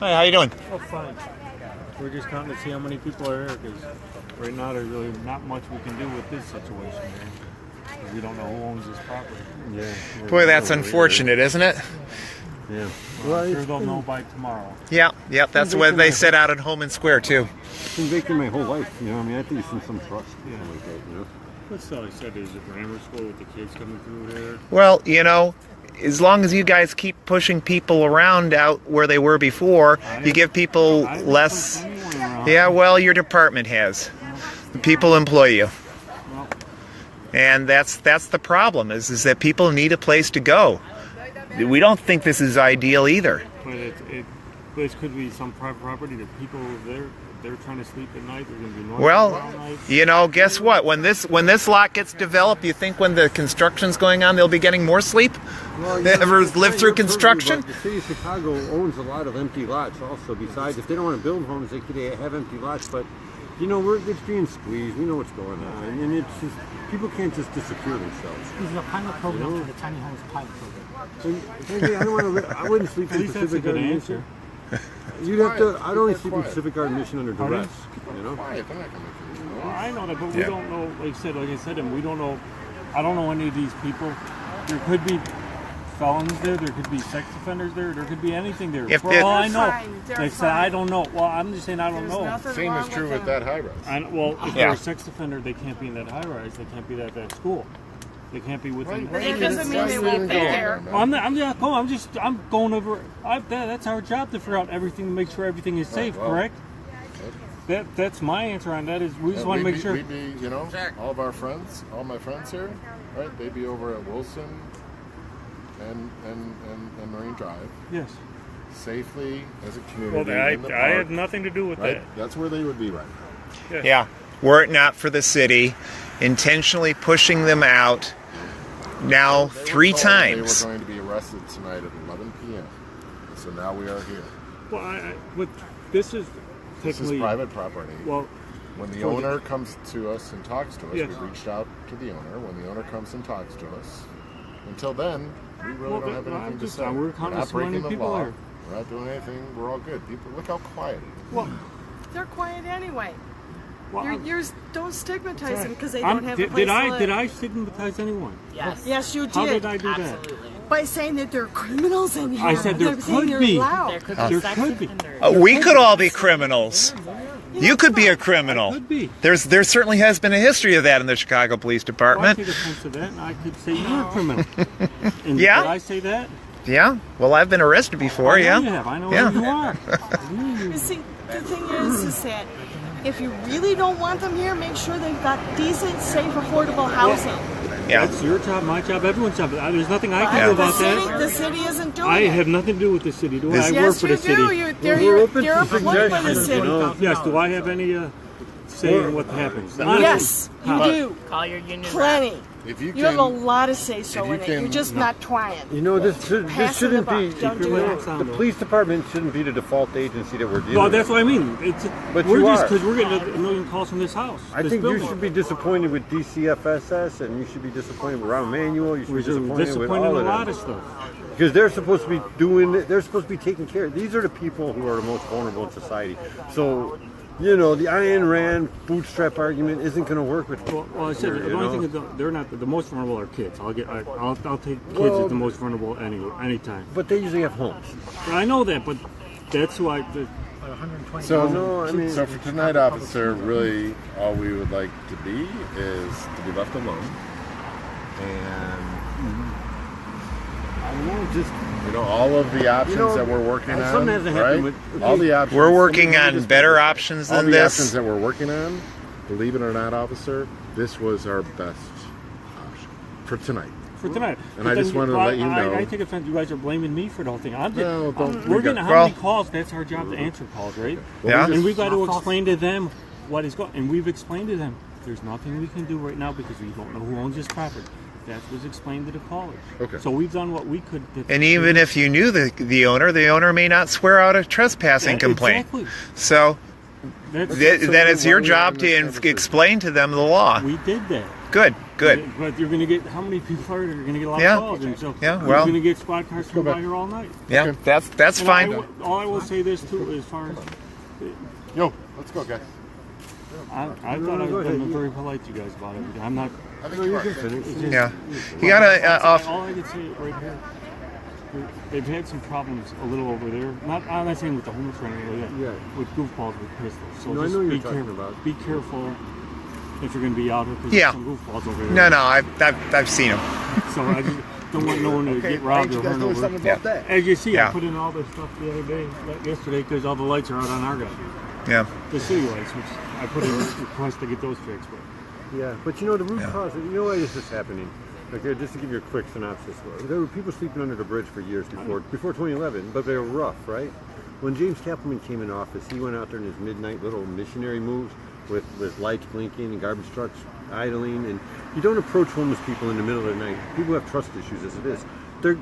Hi, how you doing? Oh, fine. We're just counting to see how many people are here, because right now there's really not much we can do with this situation here. We don't know who owns this property. Yeah. Boy, that's unfortunate, isn't it? Yeah. Well, I'm sure they'll know by tomorrow. Yeah, yep, that's what they said out at Home and Square, too. It's been vacant my whole life, you know. I mean, I think it's in some trust. Yeah. Like that, you know. What's all I said? There's a grammar school with the kids coming through there. Well, you know, as long as you guys keep pushing people around out where they were before, you give people less. Yeah, well, your department has. The people employ you. And that's the problem, is that people need a place to go. We don't think this is ideal either. But this could be some private property that people they're trying to sleep at night. They're going to be normal. Well, you know, guess what? When this lot gets developed, you think when the construction's going on, they'll be getting more sleep? Well, They ever lived through construction? The city of Chicago owns a lot of empty lots also. Besides, if they don't want to build homes, they could have empty lots. But, you know, it's being squeezed. We know what's going on. And it's just, people can't just disappear themselves. This is a pilot program for the tiny homes pilot program. I wouldn't sleep in Pacific Garden Mission. You'd have to. I'd only sleep in Pacific Garden Mission under duress. You know. Well, I know that, but we don't know. Like I said, and we don't know. I don't know any of these people. There could be felons there. There could be sex offenders there. There could be anything there. For all I know, they said I don't know. Well, I'm just saying I don't know. Same is true with that high rise. Well, if they're a sex offender, they can't be in that high rise. They can't be at that school. They can't be within. It doesn't mean they won't be there. I'm going over. That's our job to figure out everything, to make sure everything is safe. Well, correct. That's my answer on that. Is we just want to make sure. We'd be, you know, all of our friends, all my friends here, right? They'd be over at Wilson and Marine Drive. Yes. Safely as a community. Well, I had nothing to do with that. That's where they would be right now. Yeah. Were it not for the city intentionally pushing them out now 3 times. They were going to be arrested tonight at 11 p.m. So now we are here. Well, but this is private property. Well, when the owner comes to us and talks to us, yes. we reached out to the owner. When the owner comes and talks to us, until then, we really don't have anything to say. We're not breaking the law. Here. We're not doing anything. We're all good. People, look how quiet it is. Well, they're quiet anyway. Well, don't stigmatize them because they don't have a place to live. Did I stigmatize anyone? Yes. Yes, you did. How did I do Absolutely. That? By saying that there are criminals in here. I said there could be. There could be. We could all be criminals. You could be a criminal. Could be. There certainly has been a history of that in the Chicago Police Department. Well, I take offense to that, and I could say you're a criminal. And yeah. Did I say that? Yeah. Well, I've been arrested before. I know yeah. You have. I know who you are. You see, the thing is that if you really don't want them here, make sure they've got decent, safe, affordable housing. Yeah. That's your job, my job, everyone's job. There's nothing I can do about that. The city isn't doing it. I have nothing to do with the city, do I? I work for the city. We're open to suggestions. Yes, do I have any say in what happens? Yes, you do. Call your union. Plenty. If you have a lot of say-so in it. You're just not trying. You know, this shouldn't be. The police department shouldn't be the default agency that we're dealing with. Well, that's what I mean. But we're you just are. Because we're getting a million calls from this house. I think you should be disappointed with DCFSS, and you should be disappointed with Rahm Emanuel. You should be disappointed with all a of lot them. of stuff. Because they're supposed to be doing it. They're supposed to be taking care. These are the people who are the most vulnerable in society. So. You know, the Ayn Rand bootstrap argument isn't going to work with. Well, I said the only thing is they're not the most vulnerable are kids. I'll take kids as the most vulnerable anytime. But they usually have homes. I know that, but that's who I. So for tonight, officer, really all we would like to be is to be left alone, and I don't know, just. You know, all of the options that we're working on, right? All the options. We're working on better options than this. All the options this. that we're working on, believe it or not, officer, this was our best option for tonight. For tonight. And I just wanted to let you know. I take offense. You guys are blaming me for the whole thing. We're getting how many calls? That's our job to answer calls, right? Yeah. And we've got to explain to them what is going. And we've explained to them there's nothing we can do right now because we don't know who owns this property. That was explained to the callers. Okay. So we've done what we could. And even if you knew the owner may not swear out a trespassing complaint. Exactly. So then it's your job to explain to them the law. We did that. Good. Good. But you're going to get, how many people are there? You're going to get a lot Yeah. of calls. And so Yeah, you're well- going to get squad cars coming by here all night. Yeah, that's And fine. all I will say this too, as far as Yo, let's go, guys. I thought I've been very polite to you guys about it. I'm not. I think you are. Yeah, you gotta All I can say right here, they've had some problems a little over there. I'm not saying with the homeless or anything like that. Yeah. With goofballs with pistols. So No, I just know what be you're talking careful. about. Be careful if you're going to be out here because Yeah. there's some goofballs over there. No, I've seen them. So I just don't want no one to get robbed or run over. Yeah. As you see, Yeah. I put in all this stuff the other day, like yesterday, because all the lights are out on our guy. Yeah. The city lights, which I put in a request to get those fixed. But Yeah, but you know the root cause. You know why this is happening. Okay, just to give you a quick synopsis, there were people sleeping under the bridge for years before 2011, but they were rough, right? When James Cappleman came in office, he went out there in his midnight little missionary moves with lights blinking and garbage trucks idling, and you don't approach homeless people in the middle of the night. People have trust issues as it is. They're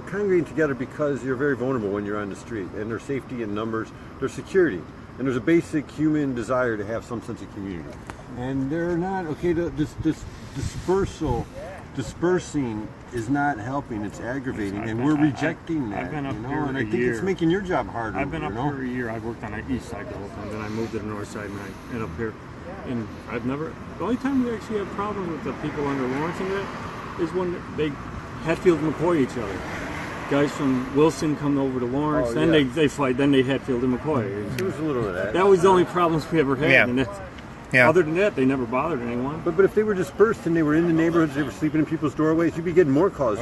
congregating together because you're very vulnerable when you're on the street, and there's safety in numbers, there's security, and there's a basic human desire to have some sense of community. And they're not, this dispersing is not helping, it's aggravating, and we're rejecting that. I've been up you know? here And I a think year. it's making your job harder. I've been you up know? here a year. I've worked on the east side the whole time. Then I moved to the north side and up here. And I've never, the only time we actually have problems with the people under Lawrence and that is when they Hatfield and McCoy each other. Guys from Wilson come over to Lawrence, Oh, then yeah. they fight, then they Hatfield and McCoy. There was a little of that. That was the only problems we ever had. Yeah. And Yeah. other than that, they never bothered anyone. But if they were dispersed and they were in the neighborhoods, they were sleeping in people's doorways, you'd be getting more calls.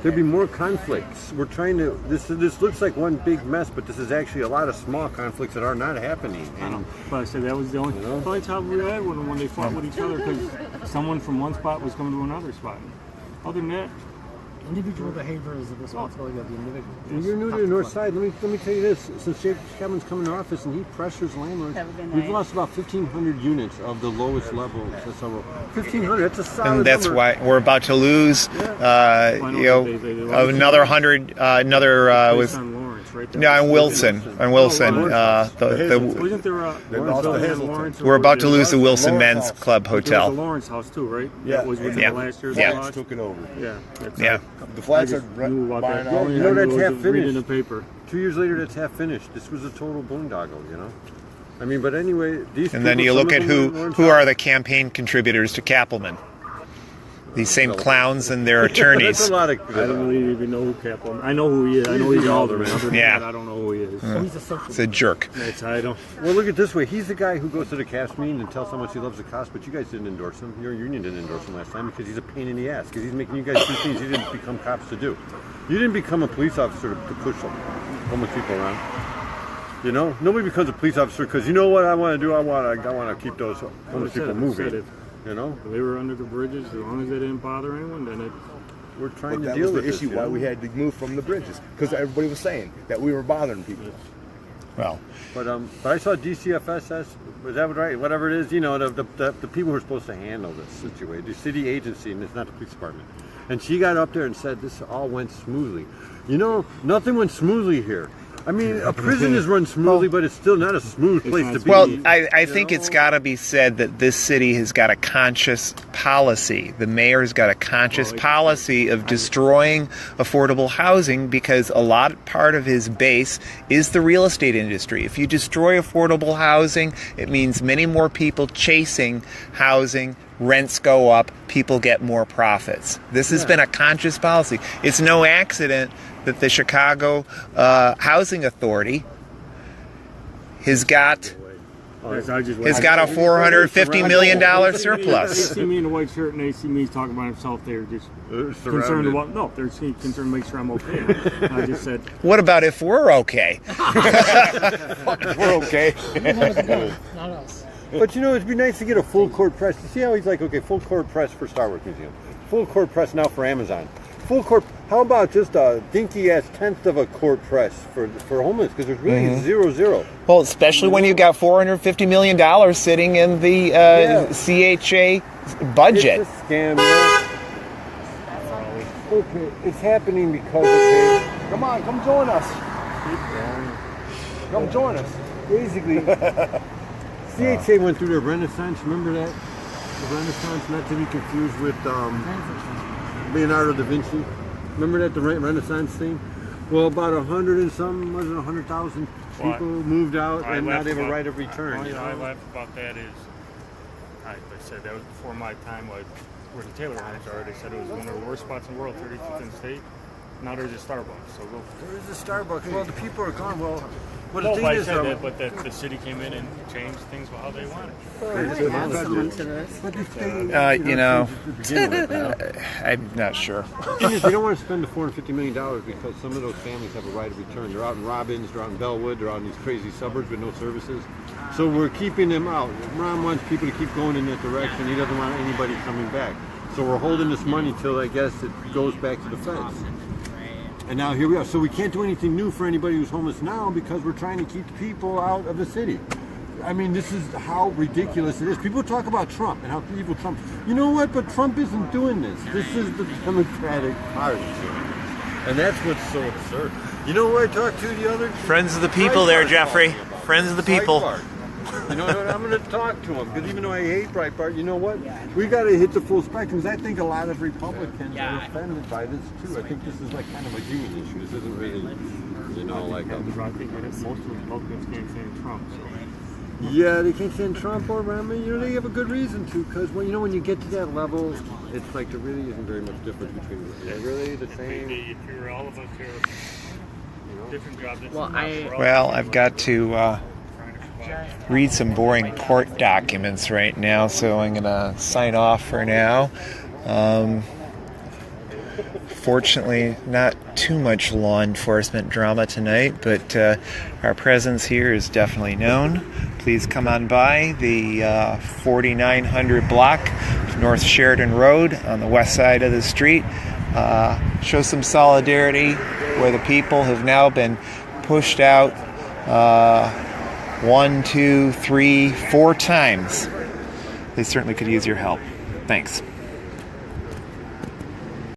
There'd be more conflicts. We're trying to. This looks like one big mess, but this is actually a lot of small conflicts that are not happening. I don't know. But I said that was the only time we had when they fought with each other because someone from one spot was coming to another spot. Other than that, Individual behavior is the responsibility of the individual. And you're new to the north side. Let me tell you this. Since James Cappleman's come into office and he pressures landlords, we've lost about 1,500 units of the lowest level. 1,500. That's a solid And that's number. why we're about to lose, another 100. Another was based on Lawrence, right there. no, on Wilson. On Wilson. Wasn't there a Lawrence? We're about to lose the Wilson Lawrence Men's House. Club There was Hotel. a Lawrence house too, right? Yeah. That was within Yeah. the last year's Yeah. Flats took it over. Yeah. That's Yeah. The flats I are just knew about buying that. out. All I You know knew that's was half reading finished. the paper. 2 years later, that's half finished. This was a total boondoggle, you know. I mean, but anyway, these. And then people, you look some at of them who in Lawrence are House- the campaign contributors to Cappleman. These same clowns and their That's attorneys. a lot of. I don't really even know who Cappleman. I know who he is. I know he's the alderman. Other than Yeah. that, I don't know who he is. So he's a social. It's a jerk. I don't. Well, look at it this way. He's the guy who goes to the CAPS meeting and tells how much he loves the cops, but you guys didn't endorse him. Your union didn't endorse him last time because he's a pain in the ass. Because he's making you guys do things you didn't become cops to do. You didn't become a police officer to push homeless people around. You know, nobody becomes a police officer because you know what I want to do. I want to keep those homeless people moving. You know, They were under the bridges. As long as they didn't bother anyone, then it. we're trying But to that deal was with the this, issue you why know? we had to move from the bridges because everybody was saying that we were bothering people. Well, But I saw DCFS. Was that right? Whatever it is, you know, the people who are supposed to handle this situation, the city agency, and it's not the police department. And she got up there and said this all went smoothly. You know, nothing went smoothly here. I mean, a prison is run smoothly, but it's still not a smooth place to be. well, I think it's got to be said that this city has got a conscious policy. The mayor's got a conscious policy of destroying affordable housing because part of his base is the real estate industry. If you destroy affordable housing, it means many more people chasing housing. Rents go up, people get more profits. This has been a conscious policy. It's no accident that the Chicago Housing Authority has got a $450 million They surplus. see me in a white shirt and they see me talking about himself. They're just concerned about. No, they're concerned to make sure I'm okay. I just said. What about if we're okay? We're okay. Not us. But you know, it'd be nice to get a full court press. You see how he's like, okay, full court press for Star Wars Museum, full court press now for Amazon, full court. How about just a dinky ass tenth of a court press for homeless? Because there's really 0-0. Well, especially when you've got $450 million sitting in the CHA budget. It's a scam. Okay, it's happening because okay. Come on, come join us. Come join us. Basically, CHA went through their renaissance. Remember that? The Renaissance, not to be confused with Leonardo da Vinci. Remember that, the Renaissance thing? Well, about 100 and some, was it 100,000 people moved out, and now they have a right of return. Only I laugh about that is, I said that was before my time, like where the Taylor homes are. They said it was one of the worst spots in the world, 35th and State. Now there's a Starbucks. So there is a Starbucks. Well, the people are gone. Well, the no, thing I is, said that, but that the city came in and changed things how they wanted. I'm not sure. The thing is, they don't want to spend the $450 million because some of those families have a right of return. They're out in Robbins, they're out in Bellwood, they're out in these crazy suburbs with no services. So we're keeping them out. Rahm wants people to keep going in that direction. He doesn't want anybody coming back. So we're holding this money till, I guess, it goes back to the feds. And now here we are. So we can't do anything new for anybody who's homeless now because we're trying to keep the people out of the city. I mean, this is how ridiculous it is. People talk about Trump and how evil Trump. You know what? But Trump isn't doing this. This is the Democratic Party. And that's what's so absurd. You know who I talked to the other day? Friends of the people there, Jeffrey. Friends of the people. You know what? I'm going to talk to him because even though I hate Breitbart, you know what? We got to hit the full spectrum. Because I think a lot of Republicans are offended by this too. I think this is like kind of a human issue. This isn't really, you know, like a. I think most of the Republicans can't stand Trump. So. Yeah, they can't stand Trump or Rahm. You know, they have a good reason to. Because when you get to that level, it's like there really isn't very much difference between them. They're really the same. If you're all of us here, different jobs. Well, I've got to read some boring court documents right now, so I'm going to sign off for now. Fortunately, not too much law enforcement drama tonight, but our presence here is definitely known. Please come on by the 4900 block of North Sheridan Road on the west side of the street. Show some solidarity where the people have now been pushed out 1, 2, 3, 4 times. They certainly could use your help. Thanks.